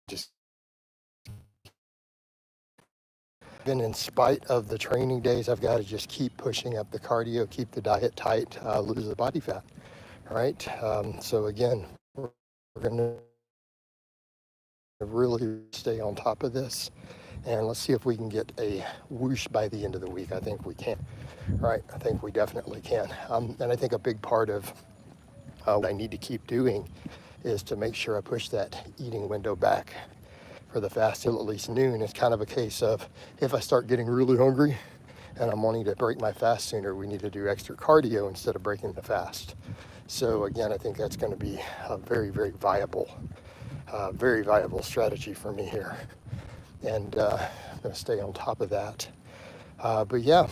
just, even in spite of the training days, I've got to just keep pushing up the cardio, keep the diet tight, lose the body fat, right? So again, we're going to really stay on top of this, and let's see if we can get a whoosh by the end of the week. I think we can, right? I think we definitely can. And I think a big part of what I need to keep doing is to make sure I push that eating window back for the fast till at least noon. It's kind of a case of, if I start getting really hungry and I'm wanting to break my fast sooner, we need to do extra cardio instead of breaking the fast. So again, I think that's going to be a very, very viable strategy for me here. And I'm going to stay on top of that. But yeah,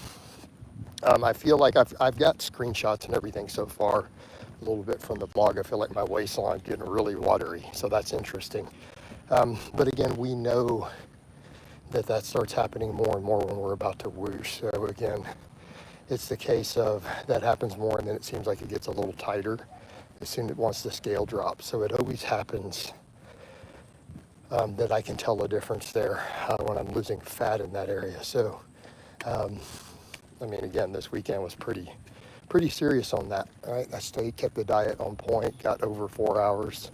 I feel like I've got screenshots and everything so far, a little bit from the blog. I feel like my waistline's getting really watery, so that's interesting. But again, we know that starts happening more and more when we're about to whoosh. So again, it's the case of that happens more, and then it seems like it gets a little tighter as soon as once the scale drops. So it always happens that I can tell a difference there when I'm losing fat in that area. So, I mean, again, this weekend was pretty serious on that. Right, I kept the diet on point, got over 4 hours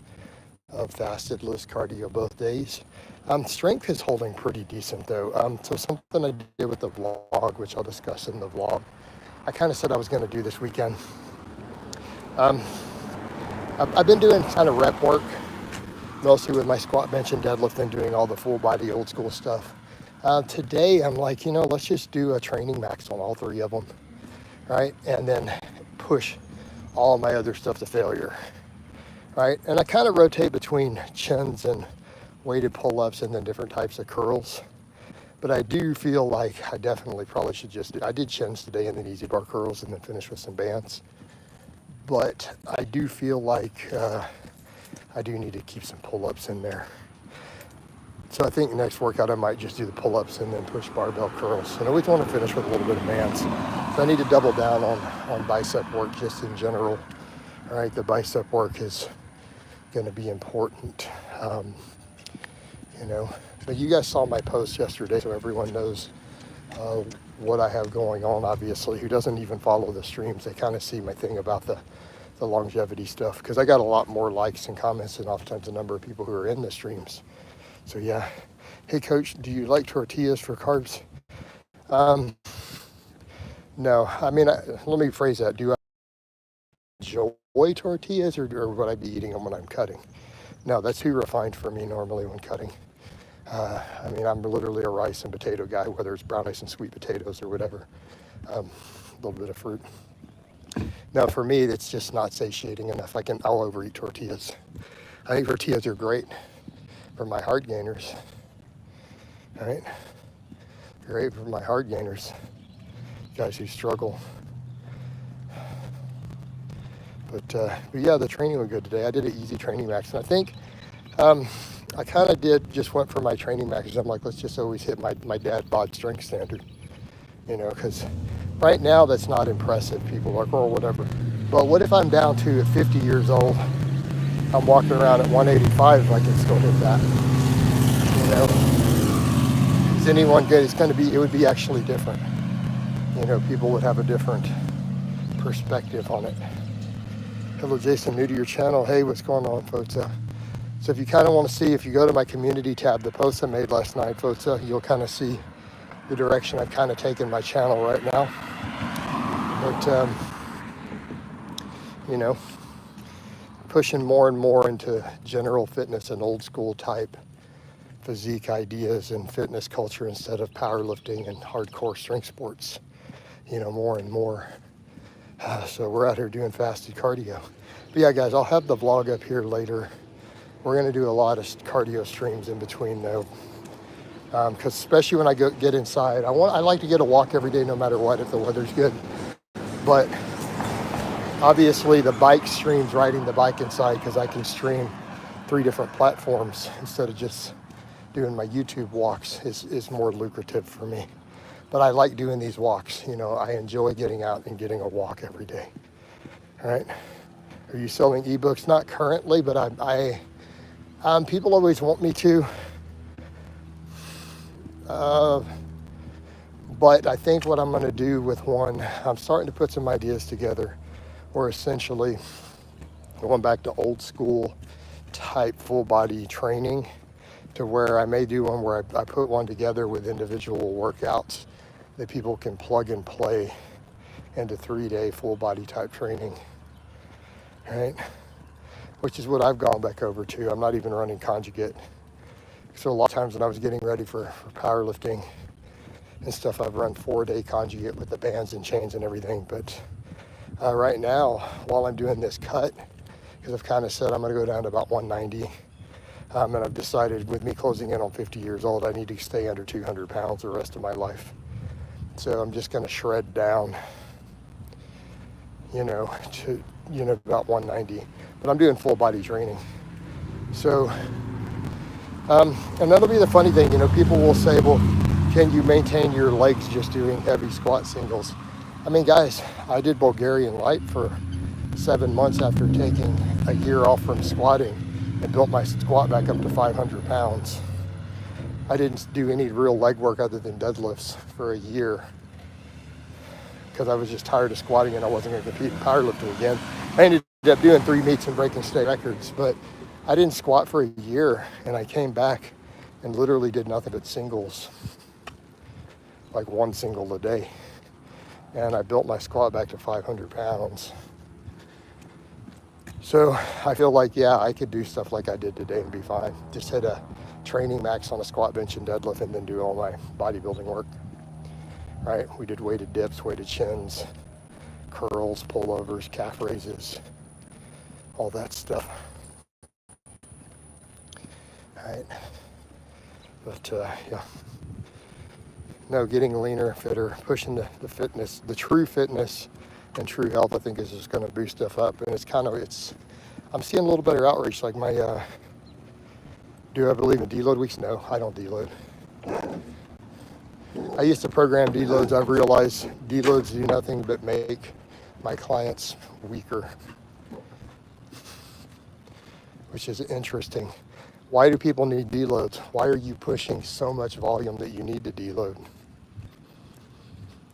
of fasted loose cardio both days. Strength is holding pretty decent though. So something I did with the vlog, which I'll discuss in the vlog, I kind of said I was going to do this weekend. I've been doing kind of rep work, mostly with my squat, bench, and deadlift, and doing all the full body old school stuff. Today I'm like, let's just do a training max on all 3 of them, right? And then push all my other stuff to failure, right? And I kind of rotate between chins and weighted pull-ups and then different types of curls. But I do feel like I definitely probably should I did chins today and then easy bar curls and then finish with some bands. But I do feel like I do need to keep some pull-ups in there. So I think next workout I might just do the pull-ups and then push barbell curls. And I always want to finish with a little bit of bands. So I need to double down on bicep work just in general. All right, the bicep work is going to be important. But you guys saw my post yesterday, so everyone knows what I have going on, obviously. Who doesn't even follow the streams, they kind of see my thing about the longevity stuff, because I got a lot more likes and comments than oftentimes the number of people who are in the streams. So yeah. Hey coach, do you like tortillas for carbs? No, I mean, let me phrase that. Do I enjoy tortillas, or would I be eating them when I'm cutting? No, that's too refined for me normally when cutting. I mean, I'm literally a rice and potato guy, whether it's brown rice and sweet potatoes or whatever. A little bit of fruit. Now, for me, it's just not satiating enough. I'll overeat tortillas. I think tortillas are great for my heart gainers. All right? Great for my heart gainers. Guys who struggle. But yeah, the training was good today. I did an easy training max. And I think I kind of went for my training max. I'm like, let's just always hit my dad bod strength standard. Because right now that's not impressive. People are like, or whatever. But what if I'm down to at 50 years old, I'm walking around at 185, I can still hit that. Is anyone good? It would be actually different. People would have a different perspective on it. Hello, Jason, new to your channel. Hey, what's going on, folks? So if you kind of want to see, if you go to my community tab, the post I made last night, folks, you'll kind of see the direction I've kind of taken my channel right now. But, pushing more and more into general fitness and old school type physique ideas and fitness culture instead of powerlifting and hardcore strength sports, more and more. So we're out here doing fasted cardio. But yeah, guys, I'll have the vlog up here later. We're going to do a lot of cardio streams in between though. Because especially when I get inside, I like to get a walk every day no matter what if the weather's good. But obviously the bike streams, riding the bike inside, because I can stream 3 different platforms instead of just doing my YouTube walks is more lucrative for me. But I like doing these walks. I enjoy getting out and getting a walk every day. All right. Are you selling ebooks? Not currently, but I People always want me to, uh, but I think what I'm going to do with one, I'm starting to put some ideas together, where essentially going back to old school type full body training, to where I may do one where I put one together with individual workouts that people can plug and play into 3-day full body type training, right? Which is what I've gone back over to. I'm not even running conjugate. So a lot of times when I was getting ready for powerlifting and stuff, I've run 4-day conjugate with the bands and chains and everything. But right now, while I'm doing this cut, because I've kind of said I'm going to go down to about 190, and I've decided with me closing in on 50 years old, I need to stay under 200 pounds the rest of my life. So I'm just going to shred down, to, about 190. But I'm doing full body training. So, and that'll be the funny thing, people will say, well, can you maintain your legs just doing heavy squat singles? I mean, guys, I did Bulgarian light for 7 months after taking a year off from squatting and built my squat back up to 500 pounds. I didn't do any real leg work other than deadlifts for a year because I was just tired of squatting and I wasn't going to compete in powerlifting again. I ended up doing 3 meets and breaking state records, but I didn't squat for a year, and I came back and literally did nothing but singles, like 1 single a day. And I built my squat back to 500 pounds. So I feel like, yeah, I could do stuff like I did today and be fine. Just hit a training max on a squat, bench, and deadlift, and then do all my bodybuilding work, right? We did weighted dips, weighted chins, curls, pullovers, calf raises, all that stuff. All right. But yeah. No, getting leaner, fitter, pushing the fitness, the true fitness and true health, I think is just going to boost stuff up. And I'm seeing a little better outreach. Like do I believe in deload weeks? No, I don't deload. I used to program deloads. I've realized deloads do nothing but make my clients weaker, which is interesting. Why do people need deloads? Why are you pushing so much volume that you need to deload?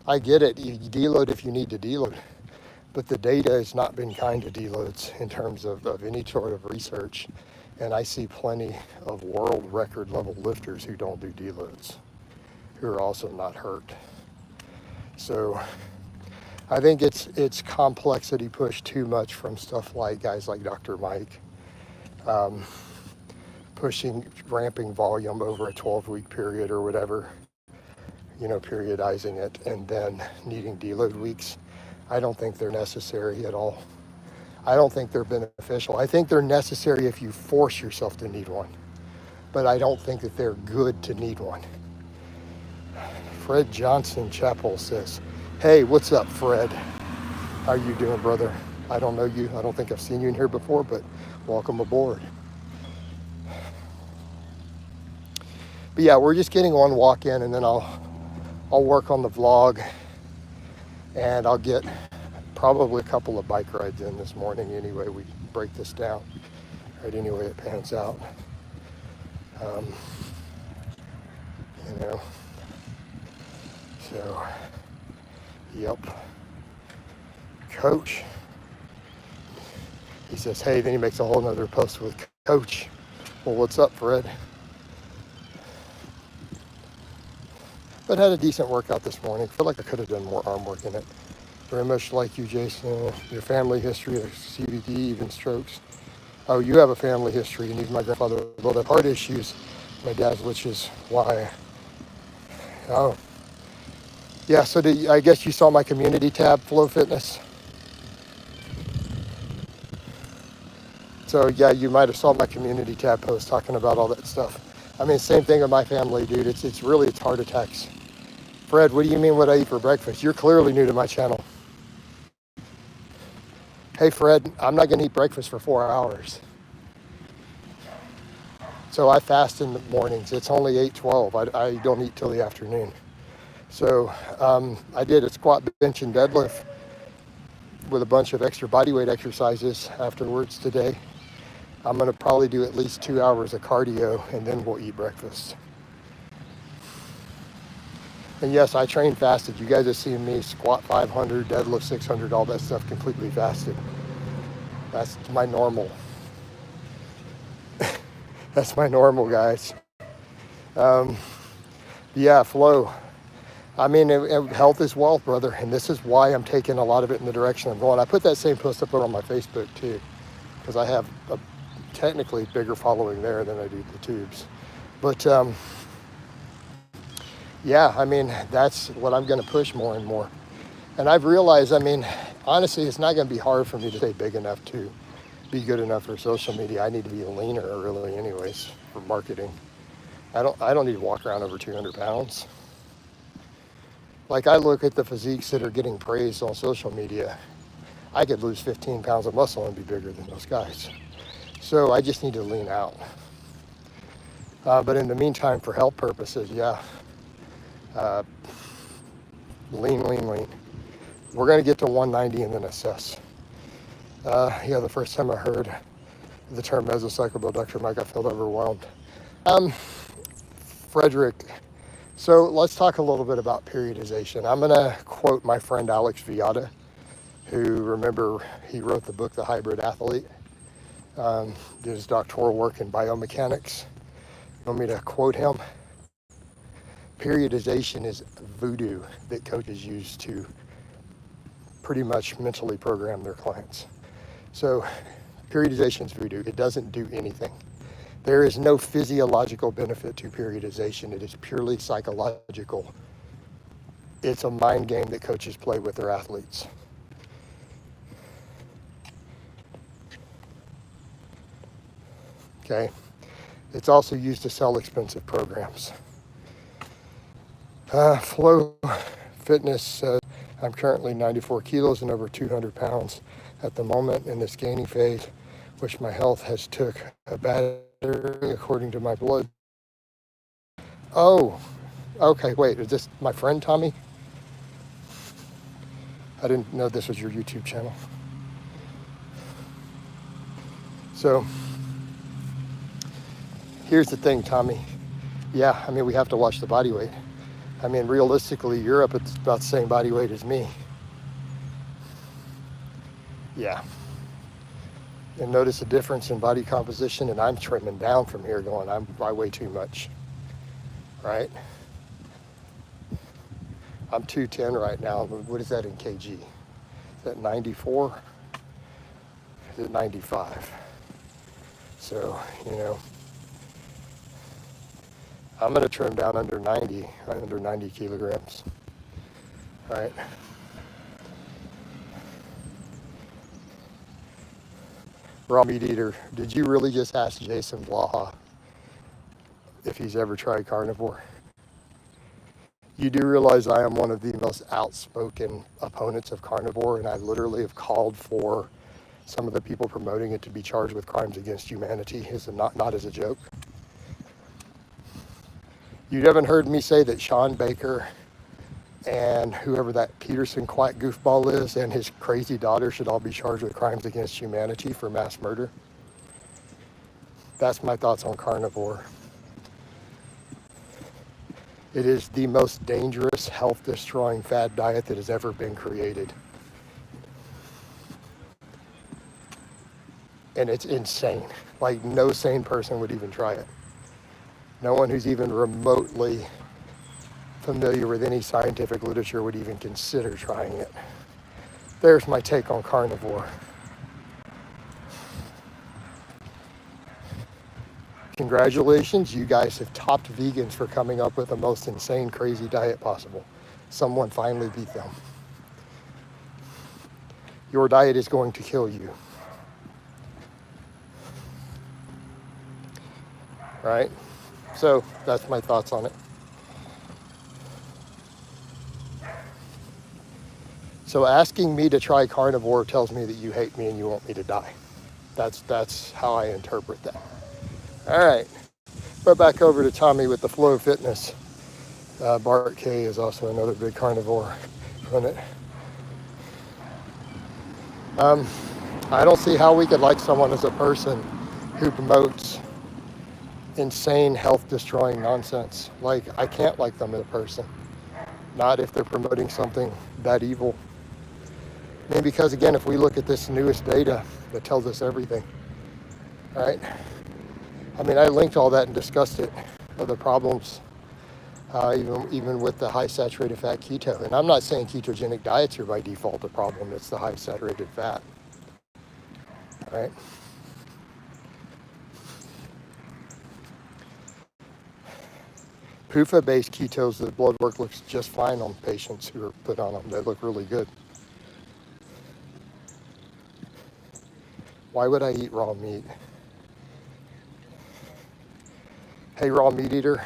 I get it, you deload if you need to deload, but the data has not been kind to deloads in terms of any sort of research. And I see plenty of world record level lifters who don't do deloads, who are also not hurt. So I think it's complexity pushed too much from stuff like guys like Dr. Mike, ramping volume over a 12-week period or whatever, periodizing it, and then needing deload weeks. I don't think they're necessary at all. I don't think they're beneficial. I think they're necessary if you force yourself to need one, but I don't think that they're good to need one. Fred Johnson Chapel says, hey, what's up, Fred? How are you doing, brother? I don't know you. I don't think I've seen you in here before, but welcome aboard. But yeah, we're just getting one walk in, and then I'll work on the vlog, and I'll get probably a couple of bike rides in this morning anyway. We break this down, right? Anyway, it pans out. So, yep. Coach. He says, hey, then he makes a whole nother post with Coach. Well, what's up, Fred? But had a decent workout this morning. Feel like I could have done more arm work in it. Very much like you, Jason. Your family history of CBD, even strokes. Oh, you have a family history, and even my grandfather will have heart issues. My dad's, which is why. Oh, yeah. So I guess you saw my community tab, Flow Fitness. So yeah, you might have saw my community tab post talking about all that stuff. I mean, same thing with my family, dude. It's really heart attacks. Fred, what do you mean what I eat for breakfast? You're clearly new to my channel. Hey, Fred, I'm not going to eat breakfast for 4 hours. So I fast in the mornings. It's only 8:12. I don't eat till the afternoon. So I did a squat, bench, and deadlift with a bunch of extra body weight exercises afterwards today. I'm going to probably do at least 2 hours of cardio, and then we'll eat breakfast. And yes, I train fasted. You guys have seen me squat 500, deadlift 600, all that stuff completely fasted. That's my normal. That's my normal, guys. Um, yeah, flow. I mean, health is wealth, brother. And this is why I'm taking a lot of it in the direction I'm going. I put that same post up on my Facebook too, because I have a technically bigger following there than I do the tubes. But yeah, I mean, that's what I'm going to push more and more. And I've realized, I mean, honestly, it's not going to be hard for me to stay big enough to be good enough for social media. I need to be leaner, really, anyways, for marketing. I don't need to walk around over 200 pounds. Like, I look at the physiques that are getting praised on social media. I could lose 15 pounds of muscle and be bigger than those guys. So I just need to lean out. But in the meantime, for health purposes, yeah, lean. We're going to get to 190 and then assess. Yeah, the first time I heard the term mesocycle Dr. Mike, I felt overwhelmed. Frederick, so let's talk a little bit about periodization. I'm going to quote my friend Alex Viada, who, remember, he wrote the book, The Hybrid Athlete, did his doctoral work in biomechanics. You want me to quote him? Periodization is voodoo that coaches use to pretty much mentally program their clients. So periodization is voodoo. It doesn't do anything. There is no physiological benefit to periodization. It is purely psychological. It's a mind game that coaches play with their athletes. Okay. It's also used to sell expensive programs. Flow Fitness says, I'm currently 94 kilos and over 200 pounds at the moment in this gaining phase, which my health has took a battering according to my blood. Oh, okay, wait, is this my friend Tommy? I didn't know this was your YouTube channel. So here's the thing, Tommy. Yeah, I mean, we have to watch the body weight. I mean, realistically, you're up at about the same body weight as me. Yeah. And notice a difference in body composition, and I'm trimming down from here going, I weigh too much, right? I'm 210 right now. What is that in kg? Is that 94? Is it 95? So, you know, I'm going to trim down under 90, right under 90 kilograms, right? Raw meat eater, did you really just ask Jason Blaha if he's ever tried carnivore? You do realize I am one of the most outspoken opponents of carnivore, and I literally have called for some of the people promoting it to be charged with crimes against humanity, not as a joke. You haven't heard me say that Sean Baker and whoever that Peterson quack goofball is and his crazy daughter should all be charged with crimes against humanity for mass murder. That's my thoughts on carnivore. It is the most dangerous, health-destroying fad diet that has ever been created. And it's insane. Like, no sane person would even try it. No one who's even remotely familiar with any scientific literature would even consider trying it. There's my take on carnivore. Congratulations, you guys have topped vegans for coming up with the most insane, crazy diet possible. Someone finally beat them. Your diet is going to kill you. Right? So that's my thoughts on it. So asking me to try carnivore tells me that you hate me and you want me to die. That's how I interpret that. All right, but back over to Tommy with the Flow Fitness. Bart K is also another big carnivore on it. I don't see how we could like someone as a person who promotes insane health destroying nonsense. Like, I can't like them as a person. Not if they're promoting something that evil. I mean, because again, if we look at this newest data that tells us everything, right? I mean, I linked all that and discussed it, the problems, even with the high saturated fat keto. And I'm not saying ketogenic diets are by default a problem. It's the high saturated fat, right? PUFA-based ketos, the blood work looks just fine on patients who are put on them. They look really good. Why would I eat raw meat? Hey, raw meat eater.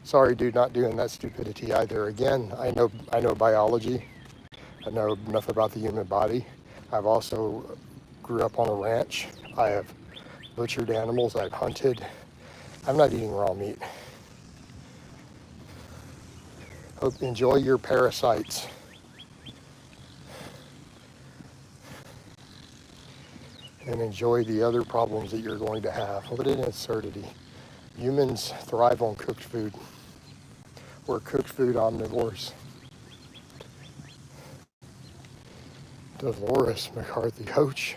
Sorry, dude, not doing that stupidity either. Again, I know biology. I know enough about the human body. I've also grew up on a ranch. I have butchered animals. I've hunted. I'm not eating raw meat. Hope enjoy your parasites. And enjoy the other problems that you're going to have. What an absurdity. Humans thrive on cooked food. We're cooked food omnivores. Dolores McCarthy, coach.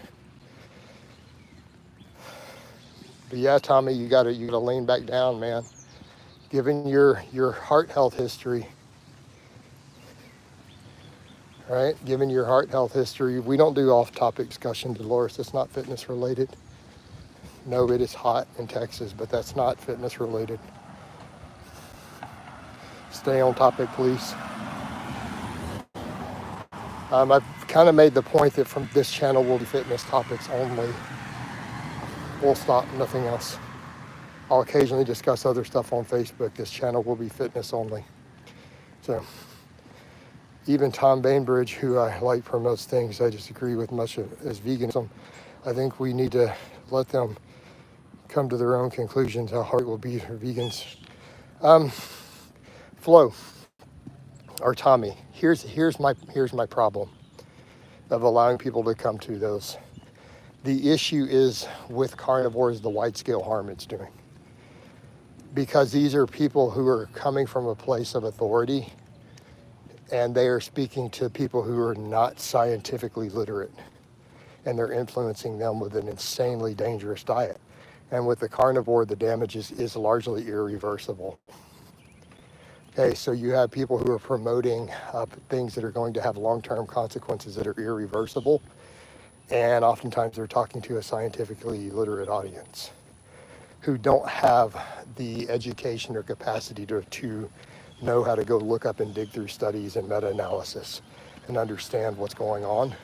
But yeah, Tommy, you gotta lean back down, man. Given your heart health history, right? Given your heart health history, we don't do off-topic discussion, Dolores. It's not fitness related. No, it is hot in Texas, but that's not fitness related. Stay on topic, please. I've kind of made the point that from this channel will be fitness topics only. We'll stop, nothing else. I'll occasionally discuss other stuff on Facebook. This channel will be fitness only. So even Tom Bainbridge, who I like, promotes things I disagree with much as veganism. I think we need to let them come to their own conclusions how hard it will be for vegans. Flo, or Tommy, here's my problem of allowing people to come to those. The issue is with carnivores, the wide-scale harm it's doing. Because these are people who are coming from a place of authority, and they are speaking to people who are not scientifically literate, and they're influencing them with an insanely dangerous diet. And with the carnivore, the damage is largely irreversible. Okay, so you have people who are promoting things that are going to have long-term consequences that are irreversible, and oftentimes they're talking to a scientifically literate audience who don't have the education or capacity to know how to go look up and dig through studies and meta-analysis and understand what's going on,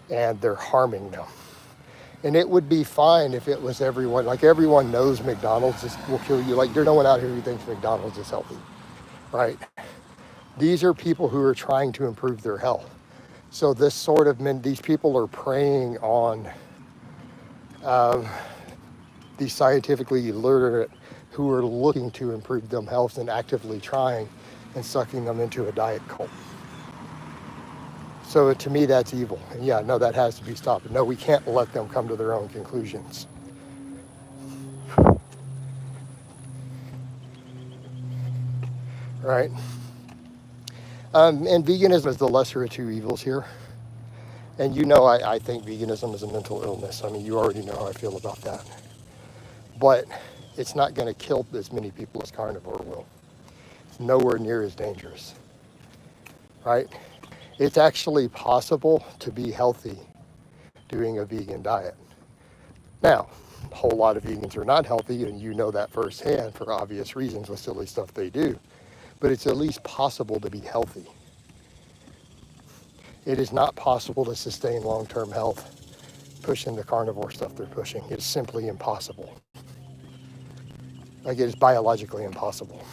and they're harming them. And it would be fine if it was everyone, like everyone knows McDonald's will kill you. Like, there's no one out here who thinks McDonald's is healthy, right? These are people who are trying to improve their health. So this sort of, these people are preying on these scientifically literate who are looking to improve them health and actively trying and sucking them into a diet cult. So to me, that's evil. And yeah, no, that has to be stopped. No, we can't let them come to their own conclusions. Right? And veganism is the lesser of two evils here. And you know, I think veganism is a mental illness. I mean, you already know how I feel about that. But it's not going to kill as many people as carnivore will. It's nowhere near as dangerous, right? It's actually possible to be healthy doing a vegan diet. Now, a whole lot of vegans are not healthy, and you know that firsthand for obvious reasons with silly stuff they do. But it's at least possible to be healthy. It is not possible to sustain long-term health pushing the carnivore stuff they're pushing. It is simply impossible. Like, it is biologically impossible.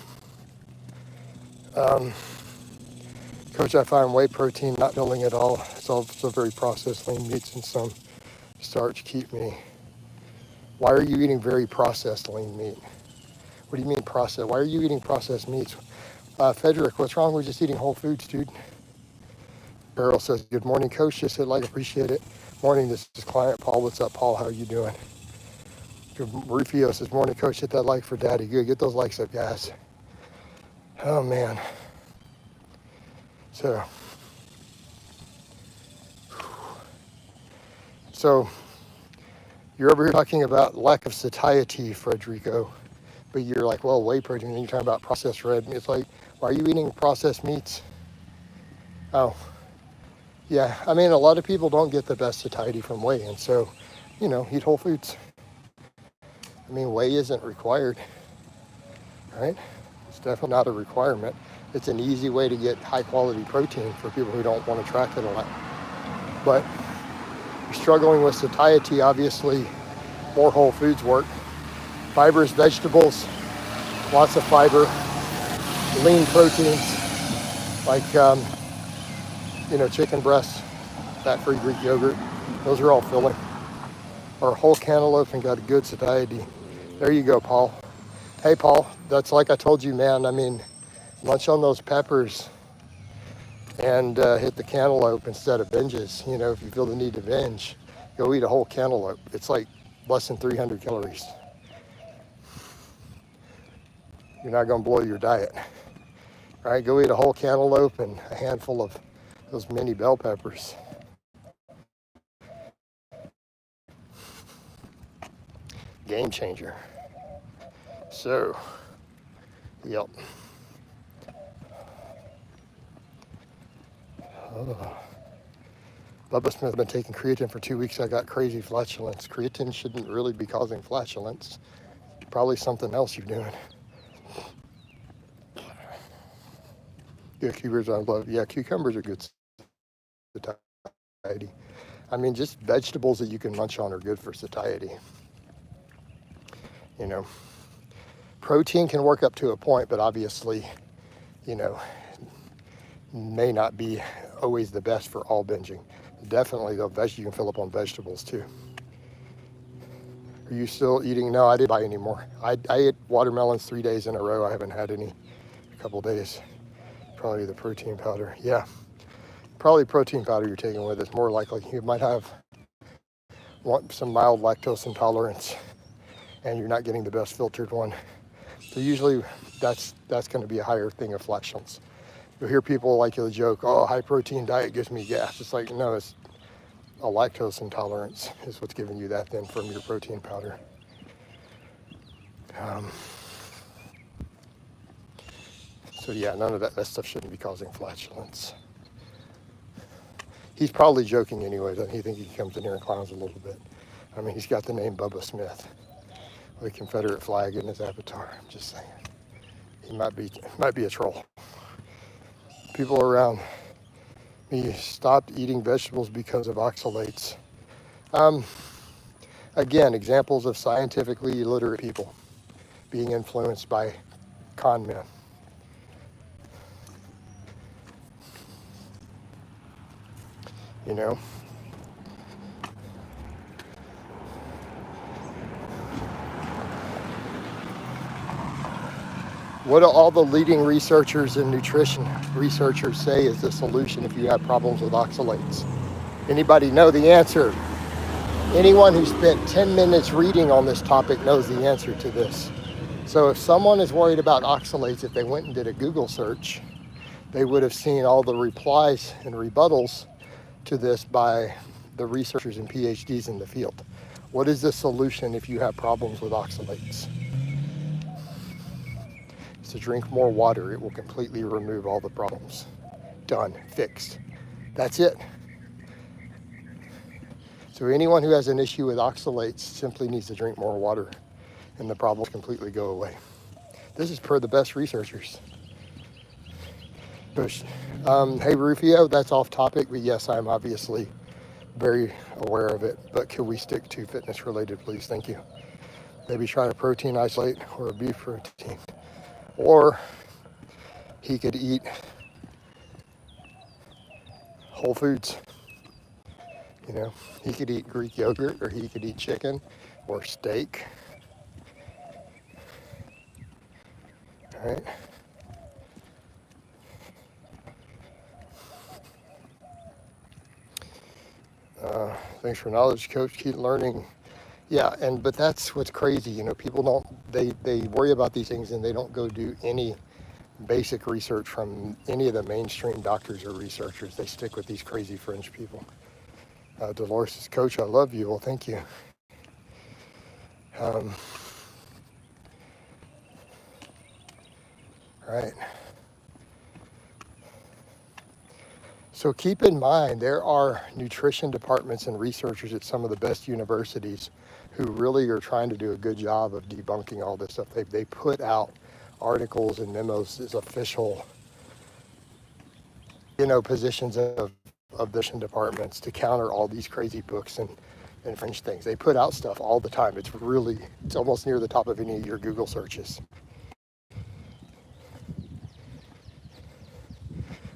Coach, I find whey protein not filling at all. It's also very processed lean meats and some starch keep me. Why are you eating very processed lean meat? What do you mean processed? Why are you eating processed meats? Frederick, what's wrong with just eating whole foods, dude? Beryl says, good morning, coach. Just hit like, appreciate it. Morning, this is client Paul. What's up, Paul? How are you doing? Rufio says, morning, coach. Hit that like for daddy. Good. Get those likes up, guys. Oh, man. So you're over here talking about lack of satiety, Frederico. But you're like, well, whey protein. And you're talking about processed red meat. It's like, why are you eating processed meats? Oh, yeah. I mean, a lot of people don't get the best satiety from whey. And so, eat whole foods. I mean, whey isn't required, right? It's definitely not a requirement. It's an easy way to get high quality protein for people who don't want to track it a lot. But if you're struggling with satiety, obviously more whole foods work. Fibrous vegetables, lots of fiber, lean proteins like chicken breasts, fat-free Greek yogurt. Those are all filling. Or whole cantaloupe and got a good satiety. There you go, Paul. Hey, Paul, that's like I told you, man. I mean, munch on those peppers and hit the cantaloupe instead of binges. If you feel the need to binge, go eat a whole cantaloupe. It's like less than 300 calories. You're not going to blow your diet. All right, go eat a whole cantaloupe and a handful of those mini bell peppers. Game changer. So, yep. Oh. Bubba Smith, I've been taking creatine for 2 weeks. I got crazy flatulence. Creatine shouldn't really be causing flatulence. Probably something else you're doing. Yeah, cucumbers I love. Yeah, cucumbers are good satiety. I mean, just vegetables that you can munch on are good for satiety. Protein can work up to a point, but obviously, may not be always the best for all binging. Definitely, though, you can fill up on vegetables too. Are you still eating? No, I didn't buy any more. I ate watermelons 3 days in a row. I haven't had any a couple days. Probably the protein powder. Yeah, probably protein powder you're taking with it. More likely you might have some mild lactose intolerance and you're not getting the best filtered one. So usually that's going to be a higher thing of flatulence. You'll hear people like the joke, oh, high protein diet gives me gas. It's like, no, it's a lactose intolerance is what's giving you that then from your protein powder. So yeah, none of that stuff shouldn't be causing flatulence. He's probably joking anyway, doesn't he? Think he comes in here and clowns a little bit. I mean, he's got the name Bubba Smith, with a Confederate flag in his avatar. I'm just saying, he might be a troll. People around me stopped eating vegetables because of oxalates. Again, examples of scientifically illiterate people being influenced by con men. What do all the leading researchers and nutrition researchers say is the solution if you have problems with oxalates? Anybody know the answer? Anyone who spent 10 minutes reading on this topic knows the answer to this. So if someone is worried about oxalates, if they went and did a Google search, they would have seen all the replies and rebuttals to this by the researchers and PhDs in the field. What is the solution if you have problems with oxalates? It's to drink more water. It will completely remove all the problems. Done, fixed. That's it. So anyone who has an issue with oxalates simply needs to drink more water and the problems completely go away. This is per the best researchers. Hey Rufio, that's off topic, but yes, I'm obviously very aware of it. But can we stick to fitness related, please? Thank you. Maybe try a protein isolate or a beef protein. Or he could eat whole foods. He could eat Greek yogurt, or he could eat chicken or steak. All right. Thanks for knowledge, coach. Keep learning. Yeah, but that's what's crazy. People don't, they worry about these things and they don't go do any basic research from any of the mainstream doctors or researchers. They stick with these crazy fringe people. Dolores says, Coach, I love you. Well, thank you. Right. So keep in mind, there are nutrition departments and researchers at some of the best universities who really are trying to do a good job of debunking all this stuff. They put out articles and memos as official, positions of the departments to counter all these crazy books and fringe things. They put out stuff all the time. It's almost near the top of any of your Google searches.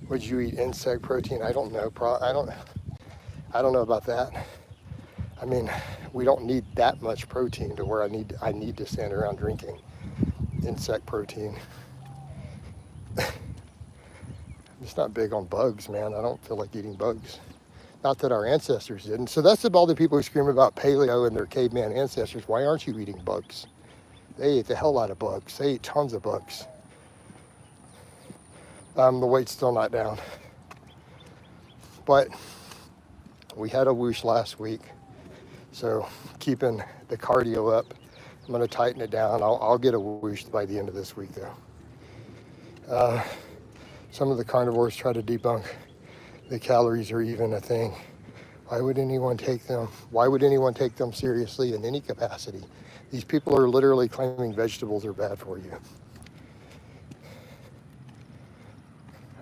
Would you eat insect protein? I don't know. I don't know about that. I mean, we don't need that much protein to where I need to stand around drinking insect protein. I'm just not big on bugs, man. I don't feel like eating bugs. Not that our ancestors didn't. So that's all the people who scream about paleo and their caveman ancestors. Why aren't you eating bugs? They ate the hell out of bugs. They ate tons of bugs. The weight's still not down. But we had a whoosh last week. So keeping the cardio up. I'm going to tighten it down. I'll get a whoosh by the end of this week, though. Some of the carnivores try to debunk the calories are even a thing. Why would anyone take them? Why would anyone take them seriously in any capacity? These people are literally claiming vegetables are bad for you.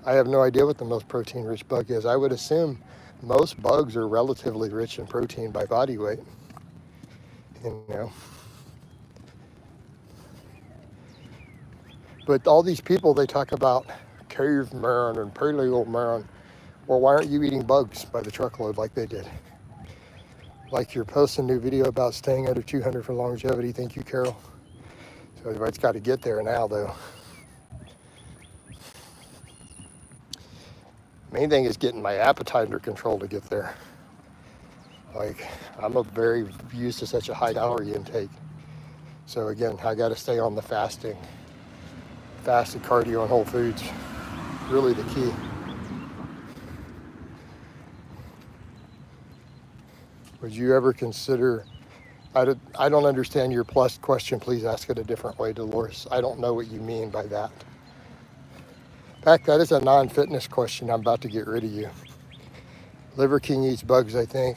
I have no idea what the most protein-rich bug is. I would assume most bugs are relatively rich in protein by body weight. But all these people, they talk about caveman and paleo man. Well, why aren't you eating bugs by the truckload like they did? Like you're posting a new video about staying under 200 for longevity. Thank you, Carol. So everybody's got to get there now, though. Main thing is getting my appetite under control to get there. Like, I'm very used to such a high calorie intake. So again, I got to stay on the fasted cardio and whole foods. Really the key. Would you ever consider, I don't understand your plus question. Please ask it a different way, Dolores. I don't know what you mean by that. In fact, that is a non-fitness question. I'm about to get rid of you. Liver King eats bugs, I think.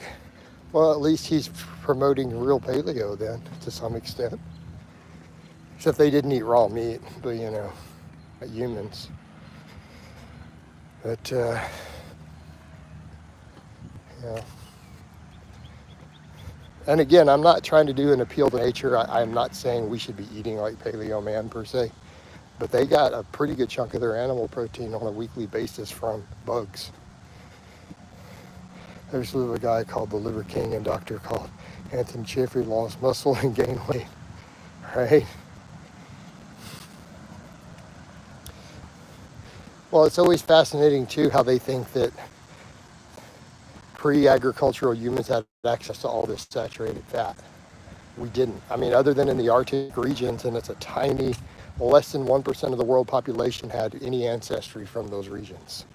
Well, at least he's promoting real paleo then, to some extent. Except they didn't eat raw meat, but humans. But, yeah. And again, I'm not trying to do an appeal to nature. I'm not saying we should be eating like paleo man per se. But they got a pretty good chunk of their animal protein on a weekly basis from bugs. There's a guy called the Liver King and doctor called Anthony Chaffee lost muscle and gained weight, right? Well, it's always fascinating too how they think that pre-agricultural humans had access to all this saturated fat. We didn't. I mean, other than in the Arctic regions, and it's a tiny, less than 1% of the world population had any ancestry from those regions.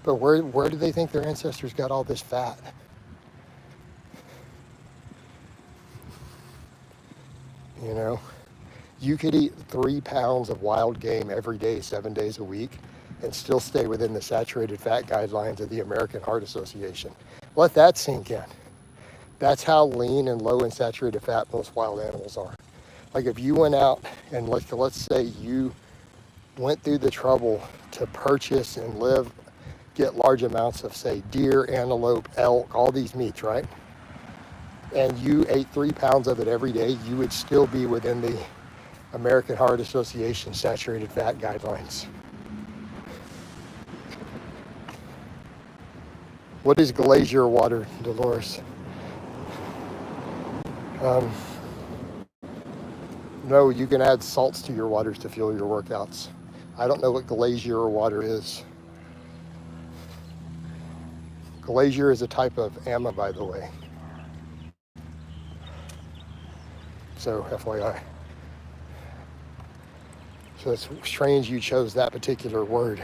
But where do they think their ancestors got all this fat? You could eat 3 pounds of wild game every day, 7 days a week, and still stay within the saturated fat guidelines of the American Heart Association. Let that sink in. That's how lean and low in saturated fat most wild animals are. Like if you went out and let's say you went through the trouble to purchase and get large amounts of, say, deer, antelope, elk, all these meats, right? And you ate 3 pounds of it every day, you would still be within the American Heart Association saturated fat guidelines. What is glacier water, Dolores? No, you can add salts to your waters to fuel your workouts. I don't know what glacier water is. Glacier is a type of AMA, by the way. So FYI. So it's strange you chose that particular word.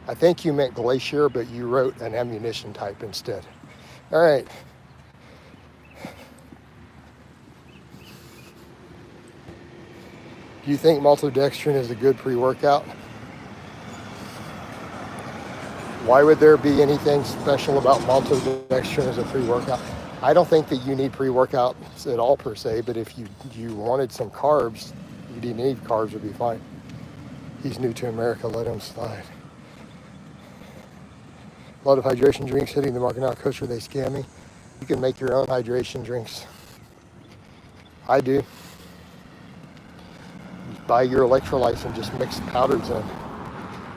I think you meant glacier, but you wrote an ammunition type instead. All right. Do you think maltodextrin is a good pre-workout? Why would there be anything special about maltodextrin as a pre-workout? I don't think that you need pre-workouts at all per se, but if you wanted some carbs, you didn't need carbs would be fine. He's new to America, let him slide. A lot of hydration drinks hitting the market now. Coach, are they scam me? You can make your own hydration drinks. I do. Just buy your electrolytes and just mix powders in.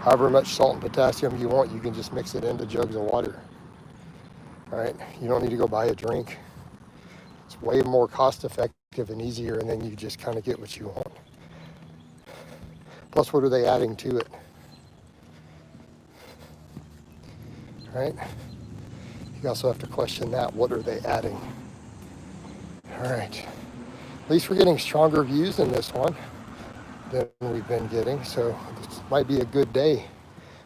However much salt and potassium you want, you can just mix it into jugs of water. All right, you don't need to go buy a drink. It's way more cost effective and easier, and then you just kind of get what you want. Plus, what are they adding to it? All right, you also have to question that. What are they adding? All right, at least we're getting stronger views in this one than we've been getting, so this might be a good day.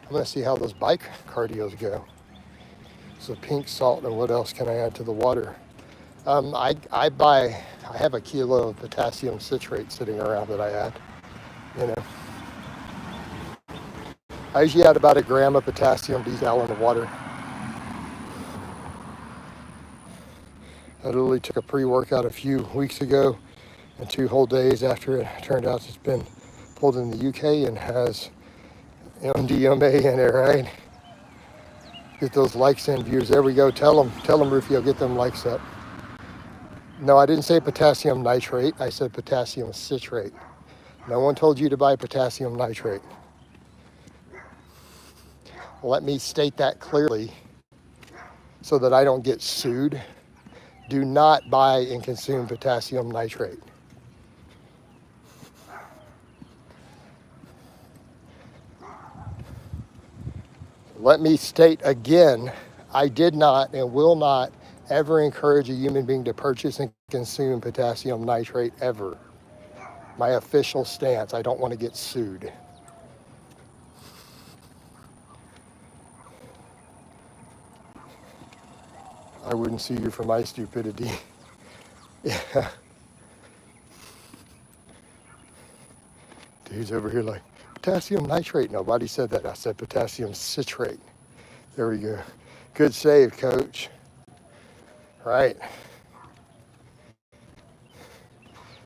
I'm going to see how those bike cardios go. So pink salt, and what else can I add to the water? I have a kilo of potassium citrate sitting around that I add. You know, I usually add about 1 gram of potassium desal in the water. I literally took a pre-workout a few weeks ago, and 2 whole days after it turned out it's been pulled in the UK and has MDMA in it, right? Get those likes in, viewers. There we go. Tell them, Rufio, get them likes up. No, I didn't say potassium nitrate. I said potassium citrate. No one told you to buy potassium nitrate. Let me state that clearly so that I don't get sued. Do not buy and consume potassium nitrate. Let me state again, I did not and will not ever encourage a human being to purchase and consume potassium nitrate ever. My official stance, I don't want to get sued. I wouldn't sue you for my stupidity. Yeah. Dude's over here like, potassium nitrate. Nobody said that. I said potassium citrate. There we go. Good save, coach. Right.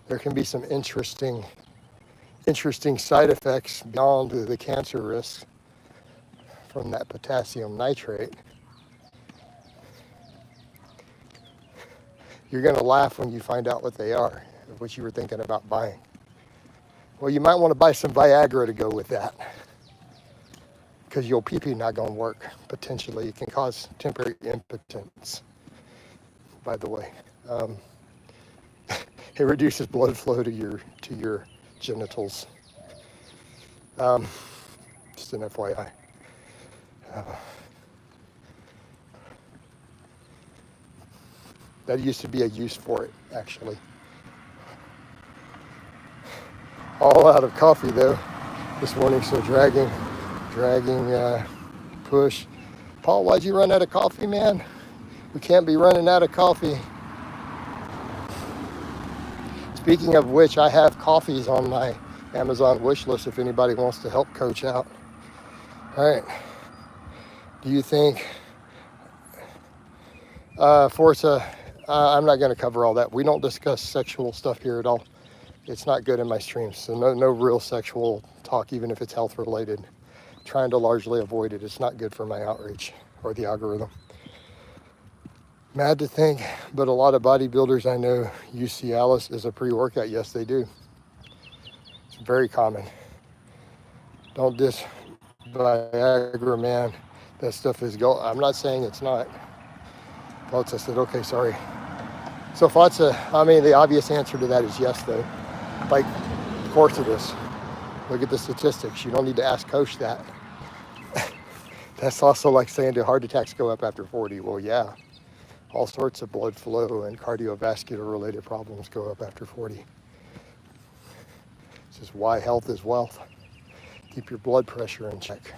There can be some interesting side effects beyond the cancer risks from that potassium nitrate. You're going to laugh when you find out what they are, what you were thinking about buying. Well, you might want to buy some Viagra to go with that, because your pee-pee not going to work. Potentially, it can cause temporary impotence, by the way. It reduces blood flow to your genitals. Just an FYI. That used to be a use for it, actually. All out of coffee though this morning, so dragging push. Paul, why'd you run out of coffee, man? We can't be running out of coffee. Speaking of which, I have coffees on my Amazon wish list if anybody wants to help coach out. All right. Do you think Forza, I'm not going to cover all that. We don't discuss sexual stuff here at all. It's not good in my streams, so no real sexual talk, even if it's health related. Trying to largely avoid it. It's not good for my outreach or the algorithm. Mad to think, but a lot of bodybuilders I know use Cialis as a pre-workout. Yes, they do. It's very common. Don't diss Viagra, man. That stuff is gold. I'm not saying it's not. Fatsa said, okay, sorry. So Fatsa, I mean, the obvious answer to that is yes, though. Like, of course it is. Look at the statistics. You don't need to ask Coach that. That's also like saying, do heart attacks go up after 40? Well, yeah. all sorts of blood flow and cardiovascular related problems go up after 40. This is why health is wealth. Keep your blood pressure in check.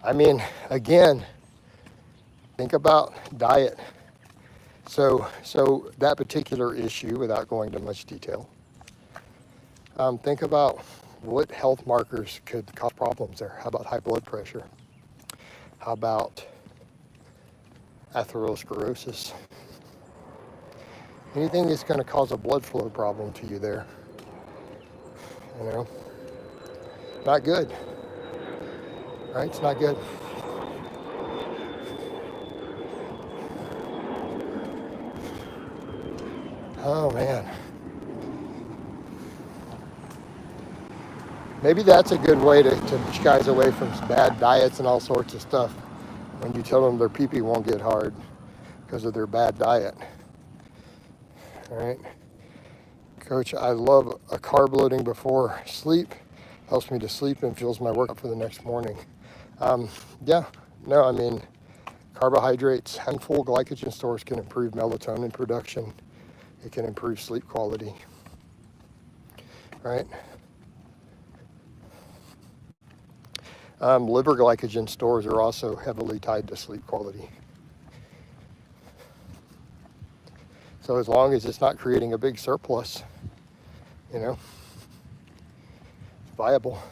I mean, again, think about diet. So that particular issue, without going into much detail, think about what health markers could cause problems there. How about high blood pressure? How about atherosclerosis? Anything that's going to cause a blood flow problem to you there, you know, not good, right? It's not good. Oh man. Maybe that's a good way to push guys away from bad diets and all sorts of stuff. When you tell them their pee-pee won't get hard because of their bad diet. All right. Coach, I love a carb loading before sleep. Helps me to sleep and fuels my workout for the next morning. Yeah, no, I mean, carbohydrates and full glycogen stores can improve melatonin production. It can improve sleep quality. Right? Liver glycogen stores are also heavily tied to sleep quality. So as long as it's not creating a big surplus, you know, it's viable.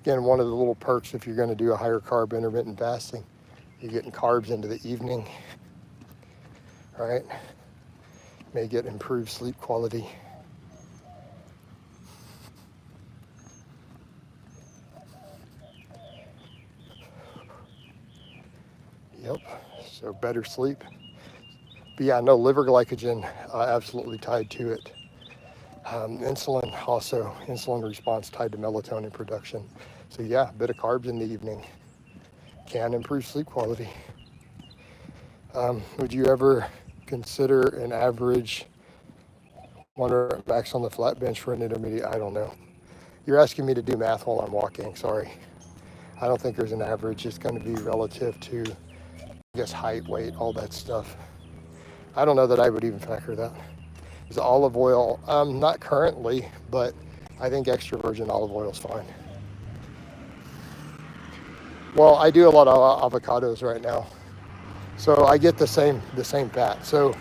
Again, one of the little perks if you're going to do a higher carb intermittent fasting, you're getting carbs into the evening, right? May get improved sleep quality. Yep, so better sleep. But yeah, no, liver glycogen absolutely tied to it. Insulin also, insulin response tied to melatonin production. So yeah, a bit of carbs in the evening can improve sleep quality. Would you ever consider an average 1 rep max on the flat bench for an intermediate? I don't know. You're asking me to do math while I'm walking, sorry. I don't think there's an average. It's going to be relative to, I guess, height, weight, all that stuff. I don't know that I would even factor that. Is olive oil? Not currently, but I think extra virgin olive oil is fine. Well, I do a lot of avocados right now, so I get the same fat. So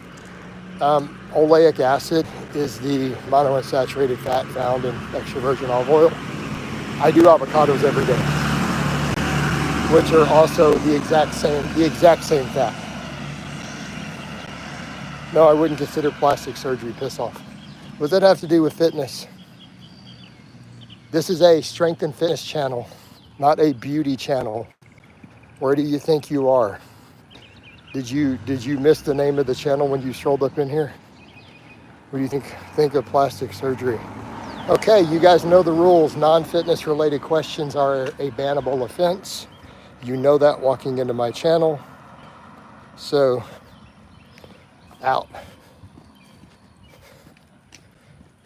oleic acid is the monounsaturated fat found in extra virgin olive oil. I do avocados every day, which are also the exact same fat. No, I wouldn't consider plastic surgery. Piss off. What does that have to do with fitness? This is a strength and fitness channel, not a beauty channel. Where do you think you are? Did you miss the name of the channel when you strolled up in here? What do you think of plastic surgery? Okay, you guys know the rules. Non-fitness related questions are a bannable offense. You know that walking into my channel. So, out.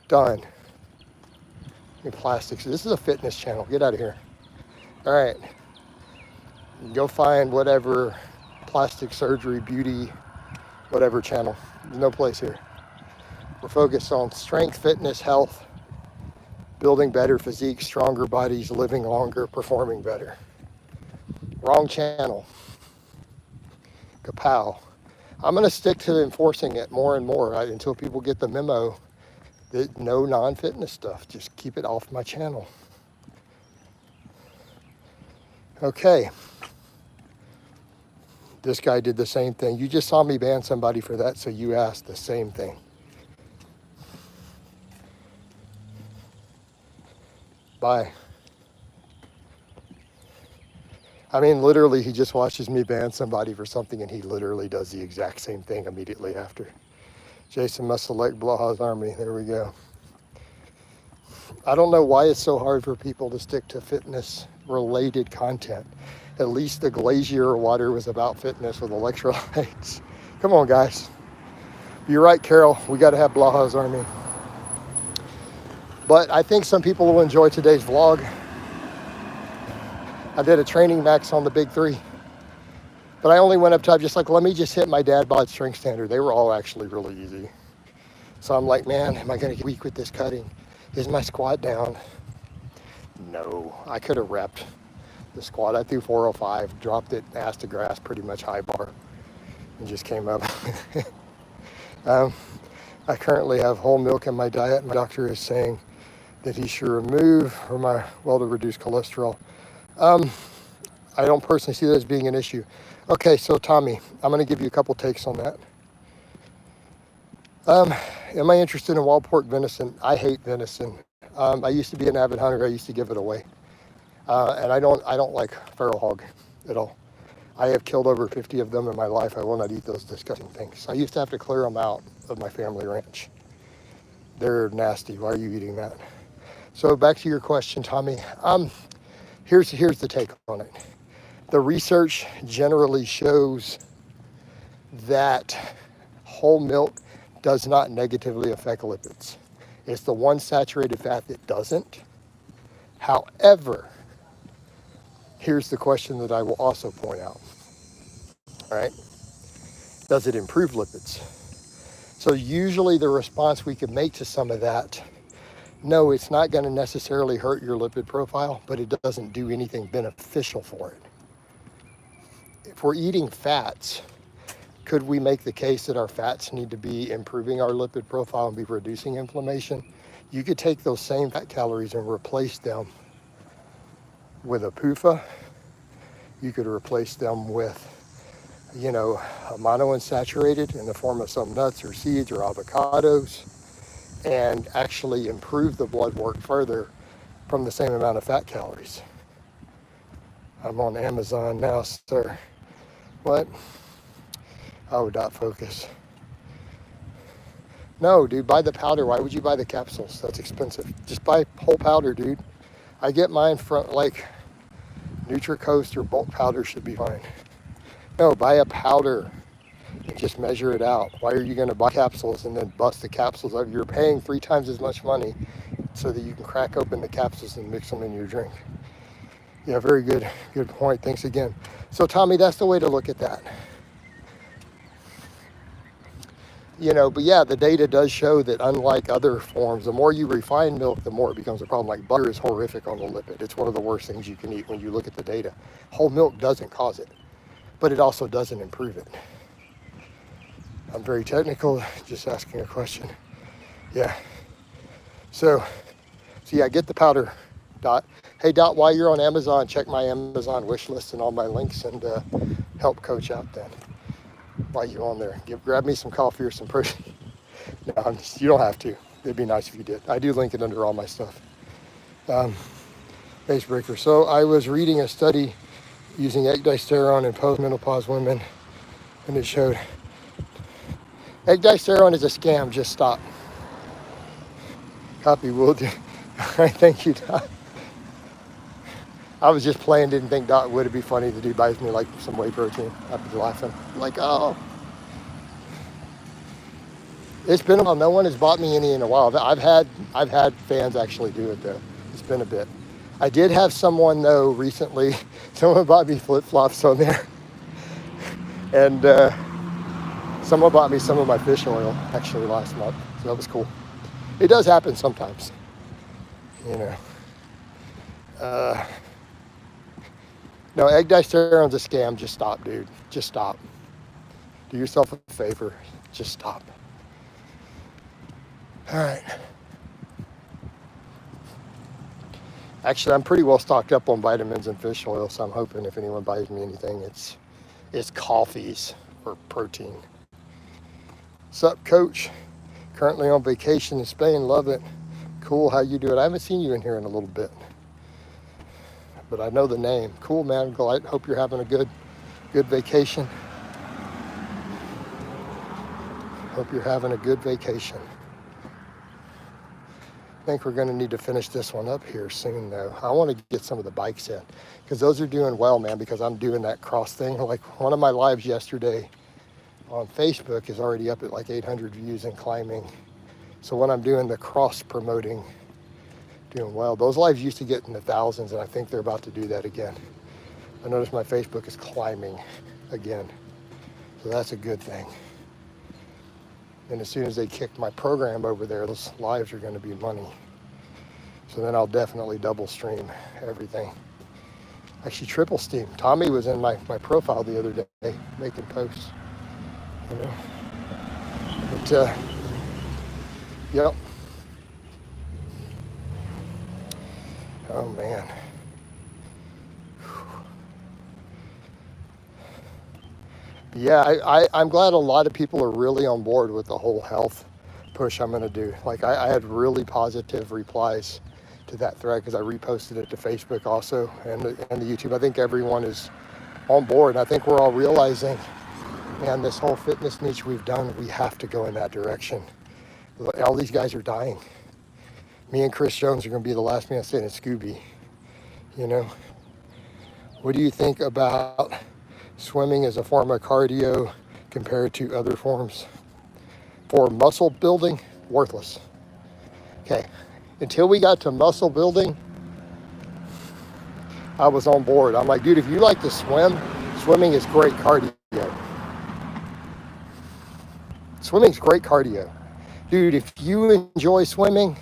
Done. Plastics. This is a fitness channel. Get out of here. All right. Go find whatever plastic surgery, beauty, whatever channel. There's no place here. We're focused on strength, fitness, health, building better physique, stronger bodies, living longer, performing better. Wrong channel. Kapow. I'm going to stick to enforcing it more and more until people get the memo that no non-fitness stuff. Just keep it off my channel. Okay. This guy did the same thing. You just saw me ban somebody for that, so you asked the same thing. Bye. I mean, literally, he just watches me ban somebody for something, and he literally does the exact same thing immediately after. Jason must select Blaha's army. There we go. I don't know why it's so hard for people to stick to fitness-related content. At least the Glacier water was about fitness with electrolytes. Come on, guys. You're right, Carol. We got to have Blaha's army. But I think some people will enjoy today's vlog. I did a training max on the big three. But I only went up to, I'm just like, let me just hit my dad bod strength standard. They were all actually really easy. So I'm like, man, am I going to get weak with this cutting? Is my squat down? No, I could have repped the squat. I threw 405, dropped it, ass to grass, pretty much high bar, and just came up. I currently have whole milk in my diet. My doctor is saying that he should remove, or to reduce cholesterol. I don't personally see that as being an issue. Okay, so Tommy, I'm going to give you a couple takes on that. Am I interested in wild pork venison? I hate venison. I used to be an avid hunter. I used to give it away. And I don't like feral hog at all. I have killed over 50 of them in my life. I will not eat those disgusting things. I used to have to clear them out of my family ranch. They're nasty. Why are you eating that? So back to your question, Tommy. Here's the take on it. The research generally shows that whole milk does not negatively affect lipids. It's the one saturated fat that doesn't. However, here's the question that I will also point out. All right. Does it improve lipids? So usually the response we could make to some of that, no, it's not going to necessarily hurt your lipid profile, but it doesn't do anything beneficial for it. If we're eating fats, could we make the case that our fats need to be improving our lipid profile and be reducing inflammation? You could take those same fat calories and replace them with a PUFA. You could replace them with, a monounsaturated in the form of some nuts or seeds or avocados, and actually improve the blood work further from the same amount of fat calories. I'm on Amazon now, sir. What? Oh, dot focus. No, dude, buy the powder. Why would you buy the capsules? That's expensive. Just buy whole powder, dude. I get mine from like Nutricoast or bulk powder should be fine. No, buy a powder and just measure it out. Why are you going to buy capsules and then bust the capsules up? You're paying 3 times as much money so that you can crack open the capsules and mix them in your drink. Yeah, very good point. Thanks again. So Tommy, that's the way to look at that. But yeah, the data does show that unlike other forms, the more you refine milk, the more it becomes a problem. Like butter is horrific on the lipid. It's one of the worst things you can eat when you look at the data. Whole milk doesn't cause it, but it also doesn't improve it. I'm very technical, just asking a question. Yeah. So yeah, get the powder, Dot. Hey, Dot, while you're on Amazon, check my Amazon wish list and all my links and help coach out then. While you're on there, grab me some coffee or some protein. No, you don't have to. It'd be nice if you did. I do link it under all my stuff. Base breaker. So I was reading a study using ecdysterone in postmenopause women, and it showed ecdysterone is a scam. Just stop. Copy will do. All right, thank you, Dot. I was just playing, didn't think Dot would it be funny. The dude buys me like some whey protein. I'd be laughing. Like, oh. It's been a while. No one has bought me any in a while. I've had fans actually do it though. It's been a bit. I did have someone though recently. Someone bought me flip-flops on there, and someone bought me some of my fish oil actually last month. So that was cool. It does happen sometimes, No, ecdysterone's a scam. Just stop, dude. Just stop. Do yourself a favor. Just stop. All right. Actually, I'm pretty well stocked up on vitamins and fish oil, so I'm hoping if anyone buys me anything, it's coffees or protein. Sup, Coach? Currently on vacation in Spain. Love it. Cool. How you doing? I haven't seen you in here in a little bit, but I know the name. Cool, man. Glad. Hope you're having a good vacation. Hope you're having a good vacation. I think we're going to need to finish this one up here soon, though. I want to get some of the bikes in because those are doing well, man, because I'm doing that cross thing. Like one of my lives yesterday on Facebook is already up at like 800 views and climbing. So when I'm doing the cross promoting, doing well. Those lives used to get in the thousands, and I think they're about to do that again. I notice my Facebook is climbing. again. So that's a good thing. And as soon as they kicked my program over there, those lives are going to be money. So then I'll definitely double stream everything. Actually, triple stream. Tommy was in my profile the other day making posts. You know, but yep. Oh man. Yeah, I'm glad a lot of people are really on board with the whole health push I'm going to do. Like I had really positive replies to that thread because I reposted it to Facebook also and the YouTube. I think everyone is on board. I think we're all realizing, man, this whole fitness niche we've done, we have to go in that direction. All these guys are dying. Me and Chris Jones are going to be the last man standing at Scooby. You know, what do you think about swimming as a form of cardio compared to other forms? For muscle building, worthless. Okay, until we got to muscle building, I was on board. I'm like, dude, if you like to swim, swimming is great cardio. Swimming's great cardio. Dude, if you enjoy swimming,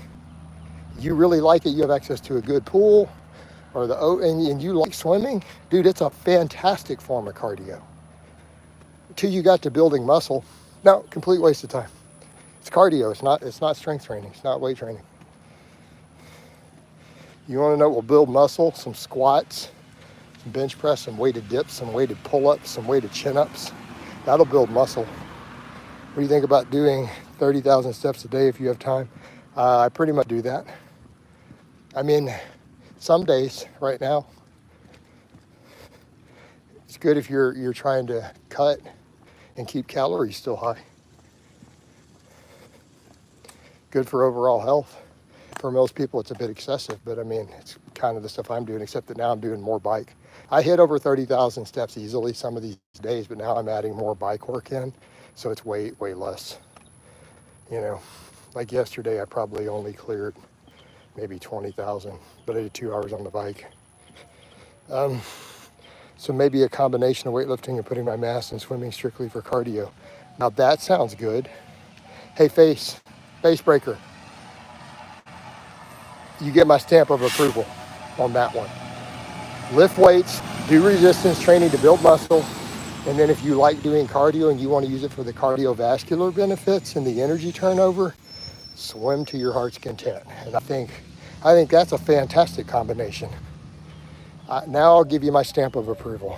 you really like it, you have access to a good pool, or and you like swimming, dude, it's a fantastic form of cardio. Until you got to building muscle, no, complete waste of time. It's cardio, it's not strength training, it's not weight training. You want to know what will build muscle? Some squats, some bench press, some weighted dips, some weighted pull-ups, some weighted chin-ups. That'll build muscle. What do you think about doing 30,000 steps a day if you have time? I pretty much do that. I mean, some days right now, it's good if you're trying to cut and keep calories still high. Good for overall health. For most people, it's a bit excessive, but I mean, it's kind of the stuff I'm doing, except that now I'm doing more bike. I hit over 30,000 steps easily some of these days, but now I'm adding more bike work in, so it's way, way less. You know, like yesterday, I probably only cleared maybe 20,000, but I did 2 hours on the bike. So maybe a combination of weightlifting and putting my mass and swimming strictly for cardio. Now that sounds good. Hey, face breaker. You get my stamp of approval on that one. Lift weights, do resistance training to build muscle, and then if you like doing cardio and you want to use it for the cardiovascular benefits and the energy turnover, swim to your heart's content. And I think that's a fantastic combination. Now I'll give you my stamp of approval.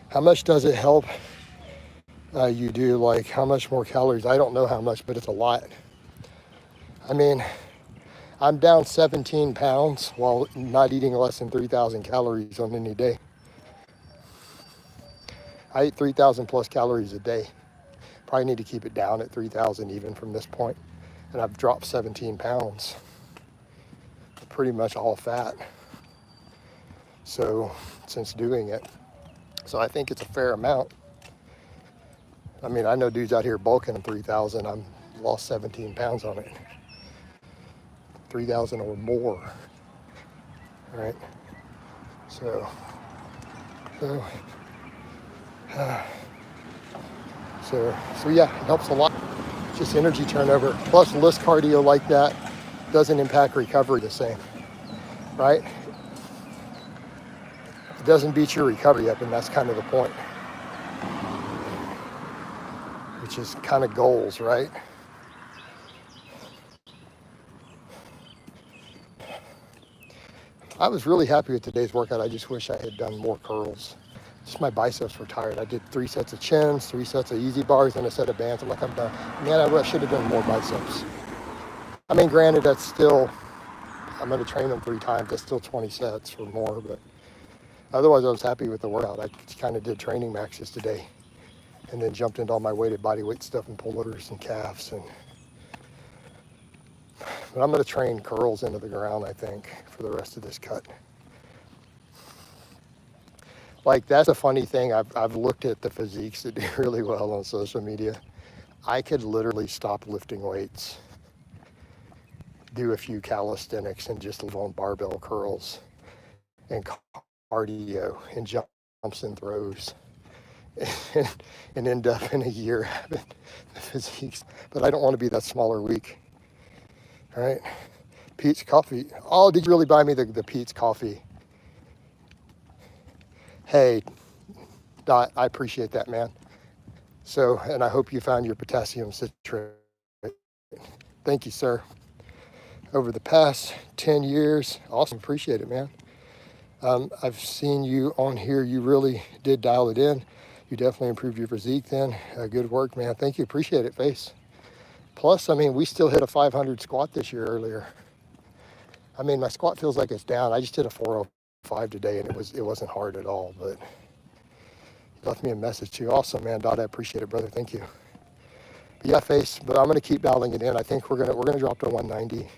How much does it help you do? Like how much more calories? I don't know how much, but it's a lot. I mean, I'm down 17 pounds while not eating less than 3,000 calories on any day. I eat 3,000 plus calories a day. Probably need to keep it down at 3,000 even from this point. And I've dropped 17 pounds. Pretty much all fat. So, since doing it. So I think it's a fair amount. I mean, I know dudes out here bulking at 3,000. I'm lost 17 pounds on it. 3,000 or more, right? So yeah, it helps a lot. Just energy turnover. Plus less cardio like that doesn't impact recovery the same, right? It doesn't beat your recovery up, and that's kind of the point. Which is kind of goals, right? I was really happy with today's workout. I just wish I had done more curls. Just my biceps were tired. I did 3 sets of chins, 3 sets of easy bars, and a set of bands. I'm like, I'm done. Man, I should have done more biceps. I mean, granted, that's still, I'm going to train them 3 times. That's still 20 sets or more, but otherwise I was happy with the workout. I kind of did training maxes today and then jumped into all my weighted body weight stuff and pullers and calves. But I'm going to train curls into the ground, I think, for the rest of this cut. Like, that's a funny thing. I've looked at the physiques that do really well on social media. I could literally stop lifting weights, do a few calisthenics, and just live on barbell curls and cardio and jumps and throws and end up in a year having the physiques. But I don't want to be that smaller weak. All right. Pete's Coffee. Oh, did you really buy me the Pete's Coffee? Hey, Dot, I appreciate that, man. So, and I hope you found your potassium citrate. Thank you, sir. Over the past 10 years, awesome, appreciate it, man. I've seen you on here. You really did dial it in. You definitely improved your physique then. Good work, man. Thank you, appreciate it, Face. Plus, I mean, we still hit a 500 squat this year earlier. I mean, my squat feels like it's down. I just did a 405 today, and it wasn't hard at all, but you left me a message too. Awesome, man. Dot, I appreciate it, brother. Thank you. But yeah, Face, but I'm gonna keep dialing it in. I think we're gonna drop to 190.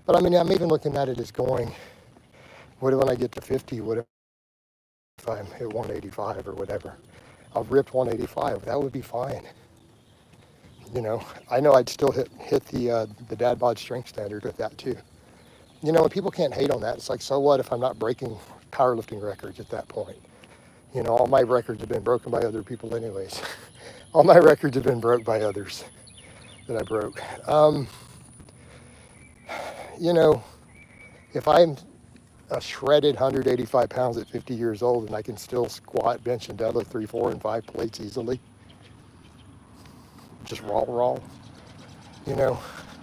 But I mean, I'm even looking at it as going, what when I get to 50, what if I'm at 185 or whatever? I've ripped 185, that would be fine. You know, I know I'd still hit the dad bod strength standard with that too. You know, and people can't hate on that. It's like, so what if I'm not breaking powerlifting records at that point? You know, all my records have been broken by other people anyways. All my records have been broke by others that I broke. You know, if I'm a shredded 185 pounds at 50 years old and I can still squat, bench, and deadlift 3, 4, and 5 plates easily, just raw, you know,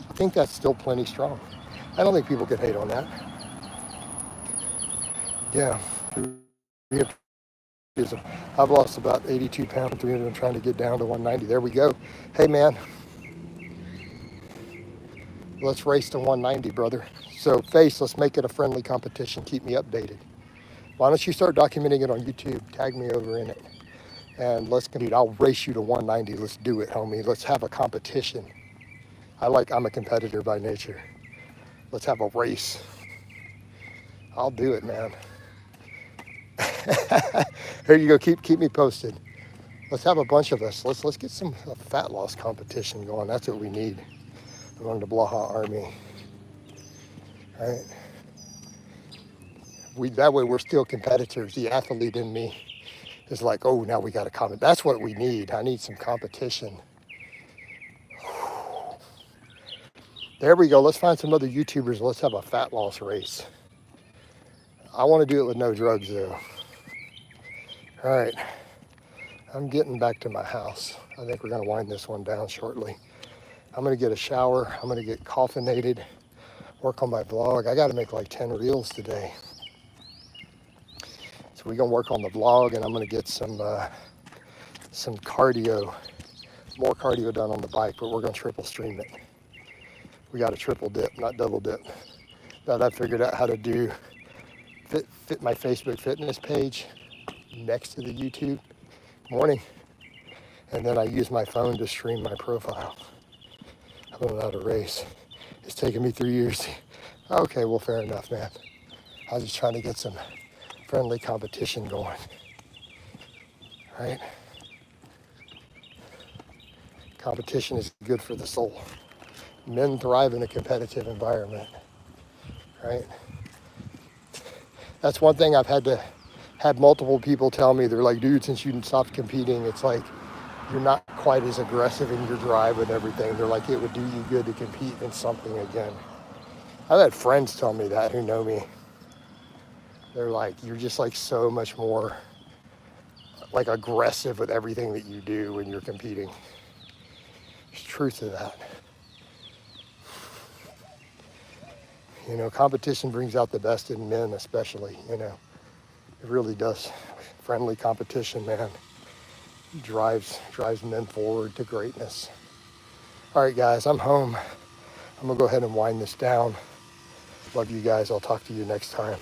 I think that's still plenty strong. I don't think people could hate on that. Yeah. I've lost about 82 pounds, I'm trying to get down to 190. There we go. Hey, man, let's race to 190, brother. So, Face, let's make it a friendly competition. Keep me updated. Why don't you start documenting it on YouTube? Tag me over in it. And let's compete. I'll race you to 190. Let's do it, homie. Let's have a competition. I'm a competitor by nature. Let's have a race. I'll do it, man. Here you go. Keep me posted. Let's have a bunch of us. Let's get some fat loss competition going. That's what we need among the Blaha army. All right. That way we're still competitors. The athlete in me is like, oh, now we got to comment. That's what we need. I need some competition. There we go. Let's find some other YouTubers. Let's have a fat loss race. I want to do it with no drugs, though. All right. I'm getting back to my house. I think we're going to wind this one down shortly. I'm going to get a shower. I'm going to get caffeinated, work on my vlog. I got to make like 10 reels today. So we're going to work on the vlog, and I'm going to get some cardio, more cardio done on the bike, but we're going to triple stream it. We got a triple dip, not double dip. That I figured out how to do, fit my Facebook fitness page next to the YouTube morning. And then I use my phone to stream my profile. I don't know how to race. It's taken me 3 years. Okay, well, fair enough, man. I was just trying to get some friendly competition going, right? Competition is good for the soul. Men thrive in a competitive environment, right? That's one thing I've had to have multiple people tell me. They're like, dude, since you stopped competing, it's like you're not quite as aggressive in your drive and everything. They're like, it would do you good to compete in something again. I've had friends tell me that who know me. They're like, you're just like so much more like aggressive with everything that you do when you're competing. There's truth to that. You know, competition brings out the best in men, especially, you know. It really does. Friendly competition, man, drives men forward to greatness. All right, guys, I'm home. I'm gonna go ahead and wind this down. Love you guys. I'll talk to you next time.